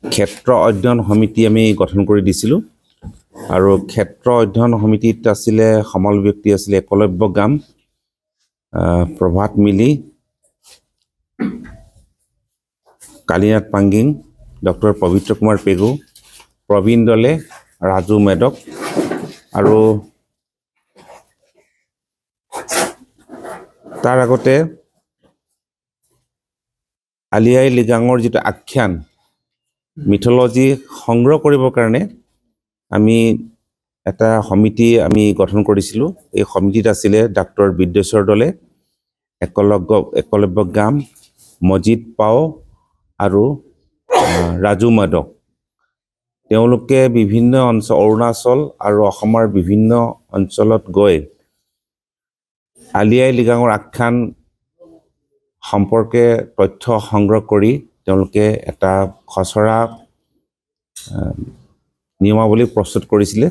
ক্ষেত্ৰ অধ্যয়ন সমিতি আমি গঠন কৰি দিছিলোঁ আৰু ক্ষেত্ৰ অধ্যয়ন সমিতিত আছিলে সমল ব্যক্তি আছিলে একলব্য গাম, প্ৰভাত মিলি, কালীনাথ পাংগিং, ডক্টৰ পবিত্ৰ কুমাৰ পেগু, প্ৰবীণ দলে, ৰাজু মেদক আৰু তাৰ আগতে আলি আই লৃগাঙৰ যিটো আখ্যান মিথলজি সংগ্ৰহ কৰিবৰ কাৰণে আমি এটা সমিতি আমি গঠন কৰিছিলোঁ। এই সমিতিত আছিলে ডাক্তৰ বিদ্যেশ্বৰ দলে, একলব্য গাম, মজিদ পাও আৰু ৰাজু মাদক। তেওঁলোকে বিভিন্ন অঞ্চল অৰুণাচল আৰু অসমৰ বিভিন্ন অঞ্চলত গৈ আলি আই লৃগাঙৰ আখ্যান সম্পৰ্কে তথ্য সংগ্ৰহ কৰি তেওঁলোকে এটা খচৰা নিয়মাৱলী প্ৰস্তুত কৰিছিলে।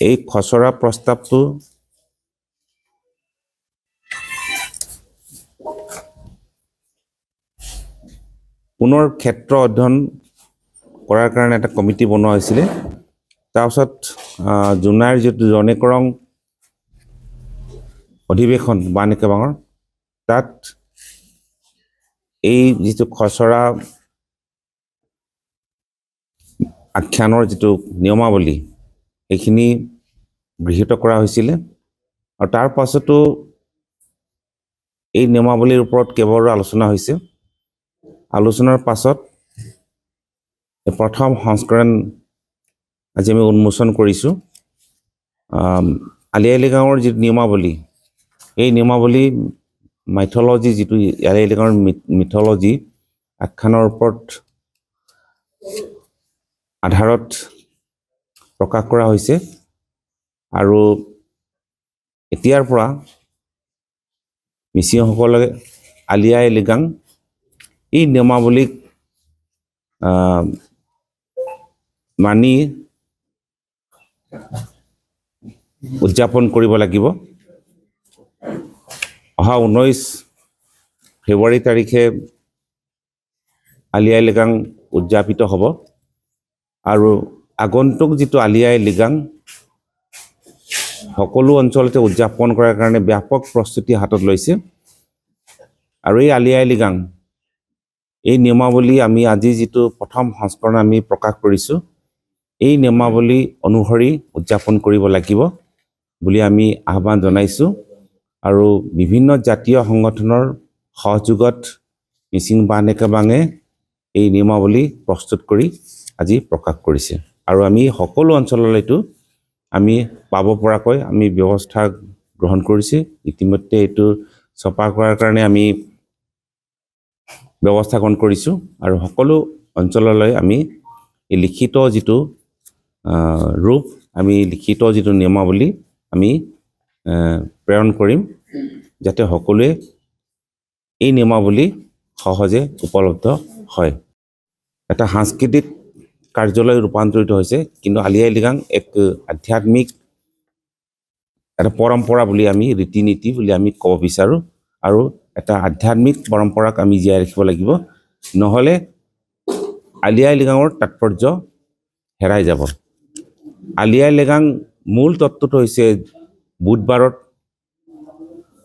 এই খচৰা প্ৰস্তাৱটো পুনৰ ক্ষেত্ৰ অধ্যয়ন কৰাৰ কাৰণে এটা কমিটি বনোৱা হৈছিলে। তাৰপিছত জোনাইৰ যিটো জনেকৰং অধিৱেশন বান একেবাঙৰ, তাত এই যিটো খচৰা আখ্যানৰ যিটো নিয়মাৱলী এইখিনি গৃহীত কৰা হৈছিলে আৰু তাৰ পাছতো এই নিয়মাৱলীৰ ওপৰত কেইবাৰো আলোচনা হৈছে। আলোচনাৰ পাছত প্ৰথম সংস্কৰণ আজি আমি উন্মোচন কৰিছোঁ। আলি আই লৃগাঙৰ যিটো নিয়মাৱলী, এই নিয়মাৱলী মাইথলজি যিটো আলি আই লৃগাঙৰ মিথলজি আখ্যানৰ ওপৰত আধাৰত প্ৰকাশ কৰা হৈছে আৰু এতিয়াৰ পৰা মিচিংসকলে আলি আই লৃগাং এই নিয়মাৱলীক মানি উদযাপন কৰিব লাগিব। অহা 19 ফেব্ৰুৱাৰী তাৰিখে আলি আই লৃগাং উদযাপিত হ'ব আৰু আগন্তুক যিটো আলি আই লৃগাং সকলো অঞ্চলতে উদযাপন কৰাৰ কাৰণে ব্যাপক প্ৰস্তুতি হাতত লৈছে আৰু এই আলি আই লৃগাং এই নিয়মাৱলী আমি আজি যিটো প্ৰথম সংস্কৰণ আমি প্ৰকাশ কৰিছোঁ, এই নিয়মাৱলী অনুসৰি উদযাপন কৰিব লাগিব বুলি আমি আহ্বান জনাইছোঁ আৰু বিভিন্ন জাতীয় সংগঠনৰ সহযোগত মিচিং বান একেবাঙে এই নিয়মাৱলী প্ৰস্তুত কৰি আজি প্ৰকাশ কৰিছে আৰু আমি সকলো অঞ্চললৈতো আমি পাব পৰাকৈ আমি ব্যৱস্থা গ্ৰহণ কৰিছোঁ। ইতিমধ্যে এইটো ছপা কৰাৰ কাৰণে আমি ব্যৱস্থা গ্ৰহণ কৰিছোঁ আৰু সকলো অঞ্চললৈ আমি এই লিখিত যিটো ৰূপ, আমি লিখিত যিটো নিয়মাৱলী আমি প্ৰেৰণ কৰিম যাতে সকলোৱে এই নিয়মাৱলী সহজে উপলব্ধ হয়। এটা সাংস্কৃতিক কাৰ্যালয় ৰূপান্তৰিত হৈছে, কিন্তু আলি আই লৃগাং এক আধ্যাত্মিক এটা পৰম্পৰা বুলি আমি ৰীতি নীতি বুলি আমি ক'ব বিচাৰোঁ আৰু এটা আধ্যাত্মিক পৰম্পৰাক আমি জীয়াই ৰাখিব লাগিব, নহ'লে আলি আই লৃগাঙৰ তাৎপৰ্য হেৰাই যাব। আলি আই লৃগাং মূল তত্ত্বটো হৈছে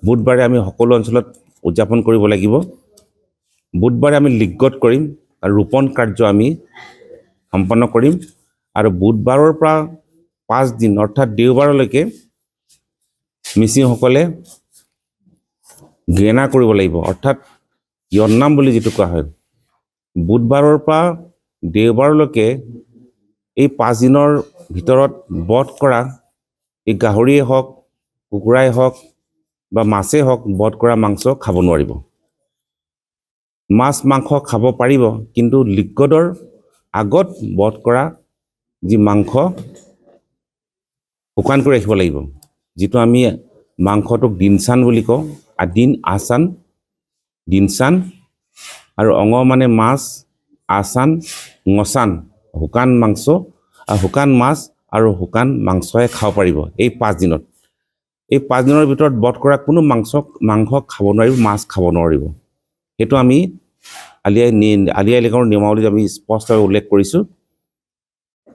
বুধবাৰে আমি সকলো অঞ্চলত উদযাপন কৰিব লাগিব। বুধবাৰে আমি লিগত কৰিম আৰু ৰোপণ কাৰ্য আমি সম্পন্ন কৰিম আৰু বুধবাৰৰ পৰা 5 দিন অৰ্থাৎ দেওবাৰলৈকে মিচিংসকলে গেনা কৰিব লাগিব, অৰ্থাৎ য়ন্নাম বুলি যিটো কোৱা হয়। বুধবাৰৰ পৰা দেওবাৰলৈকে এই 5 দিনৰ ভিতৰত বধ কৰা এই গাহৰিয়ে হওক, কুকুৰাই হওক বা মাছেই হওক, বধ কৰা মাংস খাব নোৱাৰিব। মাছ মাংস খাব পাৰিব, কিন্তু লিগদৰ আগত বধ কৰা যি মাংস শুকান কৰি ৰাখিব লাগিব, যিটো আমি মাংসটোক দিনচান বুলি কওঁ। আদিন, আচান, দিনচান আৰু অঙ মানে মাছ, আচান, ngচান শুকান মাংস আৰু শুকান মাছ আৰু শুকান মাংসহে খাব পাৰিব এই 5 দিনত। এই 5 দিনৰ ভিতৰত বধ কৰা কোনো মাংস খাব নোৱাৰিব, মাছ খাব নোৱাৰিব। সেইটো আমি আলি আই লৃগাঙৰ নিয়মাৱলীত আমি স্পষ্টভাৱে উল্লেখ কৰিছোঁ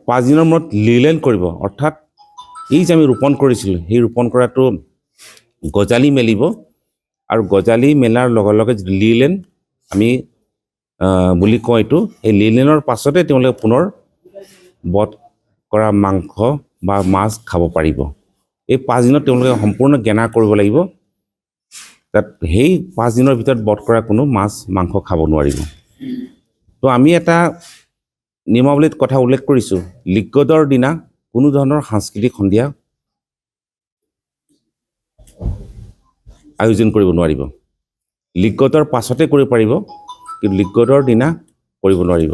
5 দিনৰ মূৰত লিলেণ্ড কৰিব, অৰ্থাৎ এই যে আমি ৰোপণ কৰিছিলোঁ সেই ৰোপণ কৰাটো গজালি মেলিব আৰু গজালি মেলাৰ লগে লগে লিলেণ্ড আমি বুলি কওঁ এইটো, এই লিলেণ্ডৰ পাছতে তেওঁলোকে পুনৰ বধ কৰা মাংস বা মাছ খাব পাৰিব। এই 5 দিনত তেওঁলোকে সম্পূৰ্ণ গেনা কৰিব লাগিব, তাত সেই 5 দিনৰ ভিতৰত বধ কৰা কোনো মাছ মাংস খাব নোৱাৰিব। তো আমি এটা নিয়মাৱলীত কথা উল্লেখ কৰিছোঁ, লিগদৰ দিনা কোনো ধৰণৰ সাংস্কৃতিক সন্ধিয়া আয়োজন কৰিব নোৱাৰিব। লিগদৰ পাছতে কৰিব পাৰিব, কিন্তু লিগদৰ দিনা কৰিব নোৱাৰিব।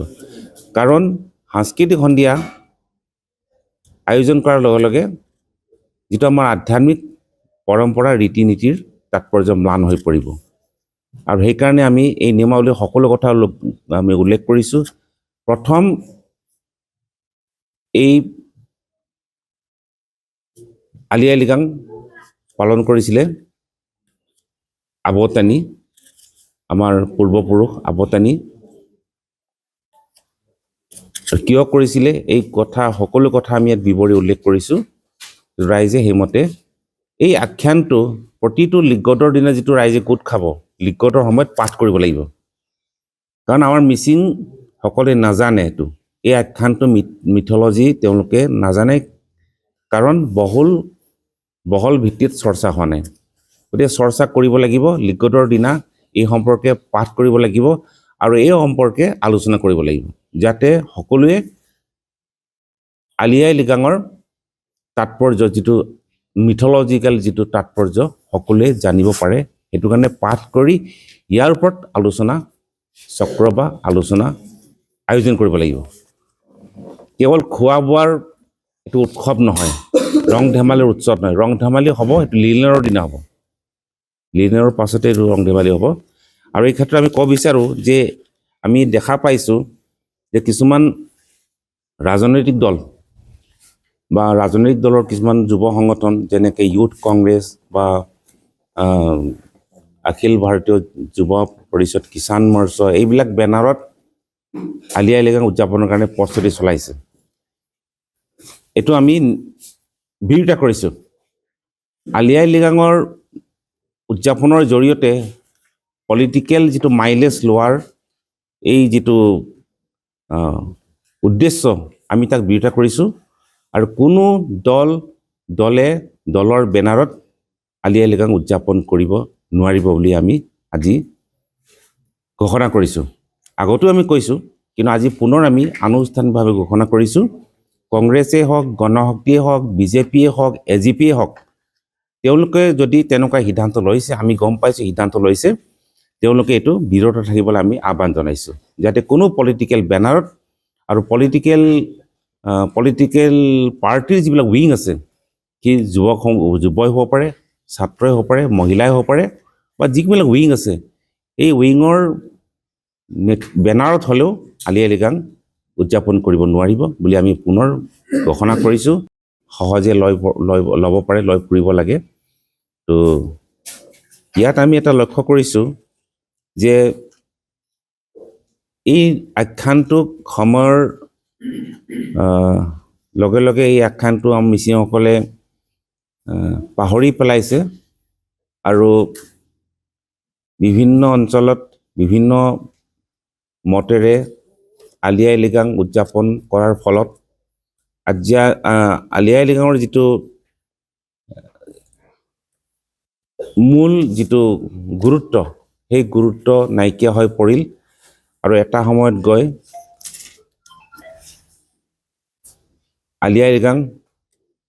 কাৰণ সাংস্কৃতিক সন্ধিয়া আয়োজন কৰাৰ লগে লগে যিটো আমাৰ আধ্যাত্মিক পৰম্পৰা ৰীতি নীতিৰ তাৎপৰ্য ম্লান হৈ পৰিব। আৰু সেইকাৰণে আমি এই নিয়মাৱলীৰ সকলো কথা আমি উল্লেখ কৰিছোঁ। প্ৰথম এই আলি আই লৃগাং পালন কৰিছিলে আৱতানী, আমাৰ পূৰ্বপুৰুষ আৱতানী। কিয় কৰিছিলে এই কথা, সকলো কথা আমি ইয়াত বিৱৰি উল্লেখ কৰিছোঁ। ৰাইজে সেইমতে এই আখ্যানটো প্ৰতিটো লিগদৰ দিনা যিটো ৰাইজে গোট খাব, লিগদৰ সময়ত পাঠ কৰিব লাগিব। কাৰণ আমাৰ মিচিংসকলে নাজানে এইটো, এই আখ্যানটো মিথলজি তেওঁলোকে নাজানে, কাৰণ বহল ভিত্তিত চৰ্চা হোৱা নাই। গতিকে চৰ্চা কৰিব লাগিব, লিগদৰ দিনা এই সম্পৰ্কে পাঠ কৰিব লাগিব আৰু এই সম্পৰ্কে আলোচনা কৰিব লাগিব, যাতে সকলোৱে আলি আই লৃগাঙৰ তাৎপৰ্য, যিটো মিথলজিকেল যিটো তাৎপৰ্য সকলোৱে জানিব পাৰে। সেইটো কাৰণে পাঠ কৰি ইয়াৰ ওপৰত আলোচনা চক্ৰ বা আলোচনা আয়োজন কৰিব লাগিব। কেৱল খোৱা বোৱাৰ এইটো উৎসৱ নহয়, ৰং ধেমালিৰ উৎসৱ নহয়। ৰং ধেমালি হ'ব সেইটো লিলেণ্ডৰ দিনা হ'ব, লিলেণ্ডৰ পাছতে এইটো ৰং ধেমালি হ'ব। আৰু এই ক্ষেত্ৰত আমি ক'ব বিচাৰোঁ যে আমি দেখা পাইছোঁ যে কিছুমান ৰাজনৈতিক দল বা ৰাজনৈতিক দলৰ কিছুমান যুৱ সংগঠন, যেনেকৈ ইউথ কংগ্ৰেছ বা অখিল ভাৰতীয় যুৱ পৰিষদ, কিষাণ মৰ্চা, এইবিলাক বেনাৰত আলি আই লৃগাং উদযাপনৰ কাৰণে প্ৰস্তুতি চলাইছে। এইটো আমি বিৰোধিতা কৰিছোঁ। আলি আই লৃগাঙৰ উদযাপনৰ জৰিয়তে পলিটিকেল যিটো মাইলেজ লোৱাৰ এই যিটো উদ্দেশ্য, আমি তাক বিৰোধিতা কৰিছোঁ। আৰু কোনো দলৰ বেনাৰত আলি আই লৃগাং উদযাপন কৰিব নোৱাৰিব বুলি আমি আজি ঘোষণা কৰিছোঁ। আগতেও আমি কৈছোঁ, কিন্তু আজি পুনৰ আমি আনুষ্ঠানিকভাৱে ঘোষণা কৰিছোঁ। কংগ্ৰেছেই হওক, গণশক্তিয়ে হওক, বিজেপিয়ে হওক, এজিপিয়ে হওক, তেওঁলোকে যদি তেনেকুৱা সিদ্ধান্ত লৈছে, আমি গম পাইছোঁ সিদ্ধান্ত লৈছে, তেওঁলোকে এইটো বিৰত থাকিবলৈ আমি আহ্বান জনাইছোঁ, যাতে কোনো পলিটিকেল বেনাৰত আৰু পলিটিকেল পাৰ্টিৰ যিবিলাক উইং আছে, সি যুৱই হ'ব পাৰে, ছাত্ৰই হ'ব পাৰে, মহিলাই হ'ব পাৰে, বা যিবিলাক উইং আছে, এই উইঙৰ বেনাৰত হ'লেও আলি আই লৃগাং উদযাপন কৰিব নোৱাৰিব বুলি আমি পুনৰ ঘোষণা কৰিছোঁ। সহজে ল'ব পাৰে, লৈ ফুৰিব লাগে। তো ইয়াত আমি এটা লক্ষ্য কৰিছোঁ যে এই আখ্যানটোক সময়ৰ লগে লগে এই আখ্যানটো মিচিংসকলে পাহৰি পেলাইছে আৰু বিভিন্ন অঞ্চলত বিভিন্ন মতেৰে আলি আই লৃগাং উদযাপন কৰাৰ ফলত আজি আলি আই লৃগাঙৰ যিটো মূল যিটো গুৰুত্ব, সেই গুৰুত্ব নাইকিয়া হৈ পৰিল। আৰু এটা সময়ত গৈ আলি আই লৃগাং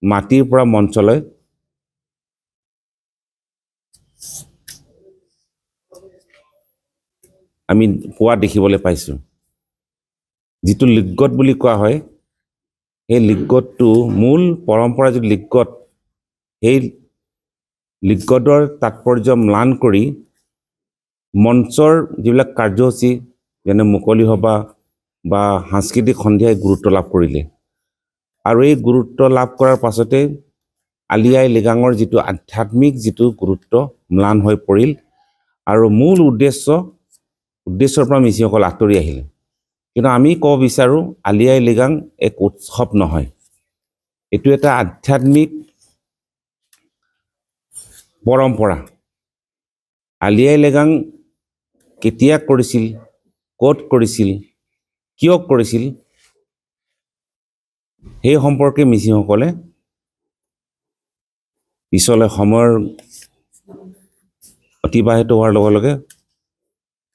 মাটিৰ পৰা মঞ্চলৈ আমি পোৱা দেখিবলৈ পাইছোঁ। যিটো লিগদ বুলি কোৱা হয়, সেই লিগদটো মূল পৰম্পৰা যিটো লিগদ, সেই লিগদৰ তাৎপৰ্য ম্লান কৰি মঞ্চৰ যিবিলাক কাৰ্যসূচী, যেনে মুকলি সভা বা সাংস্কৃতিক সন্ধিয়াই গুৰুত্ব লাভ কৰিলে। আৰু এই গুৰুত্ব লাভ কৰাৰ পাছতে আলি আই লৃগাঙৰ যিটো আধ্যাত্মিক যিটো গুৰুত্ব ম্লান হৈ পৰিল। আৰু মূল উদ্দেশ্য উদ্দেশ্যৰ পৰা মিচিংসকল আঁতৰি আহিলে। কিন্তু আমি ক'ব বিচাৰোঁ আলি আই লৃগাং এক উৎসৱ নহয়, এইটো এটা আধ্যাত্মিক পৰম্পৰা। আলি আই লৃগাং কেতিয়া কৰিছিল, ক'ত কৰিছিল, কিয় কৰিছিল, সেই সম্পৰ্কে মিচিংসকলে পিছলৈ সময়ৰ অতিবাহিত হোৱাৰ লগে লগে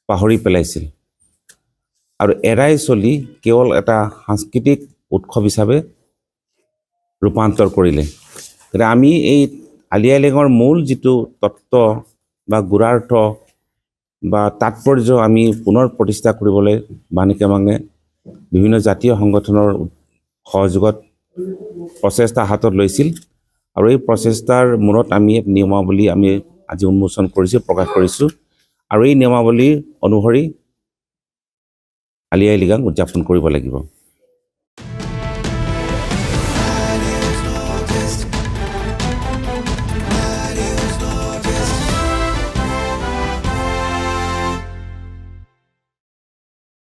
পাহৰি পেলাইছিল আৰু এৰাই চলি কেৱল এটা সাংস্কৃতিক উৎসৱ হিচাপে ৰূপান্তৰ কৰিলে। গতিকে আমি এই আলি আই লৃগাঙৰ মূল যিটো তত্ত্ব বা গুড়াৰ্থ বা তাৎপৰ্য আমি পুনৰ প্ৰতিষ্ঠা কৰিবলৈ বাণীকে মাঙে বিভিন্ন জাতীয় সংগঠনৰ সহযোগত প্ৰচেষ্টা হাতত লৈছিল আৰু এই প্ৰচেষ্টাৰ মূৰত আমি এক নিয়মাৱলী আমি আজি উন্মোচন কৰিছোঁ, প্ৰকাশ কৰিছোঁ আৰু এই নিয়মাৱলী অনুসৰি আলি আই লৃগাং উদযাপন কৰিব লাগিব।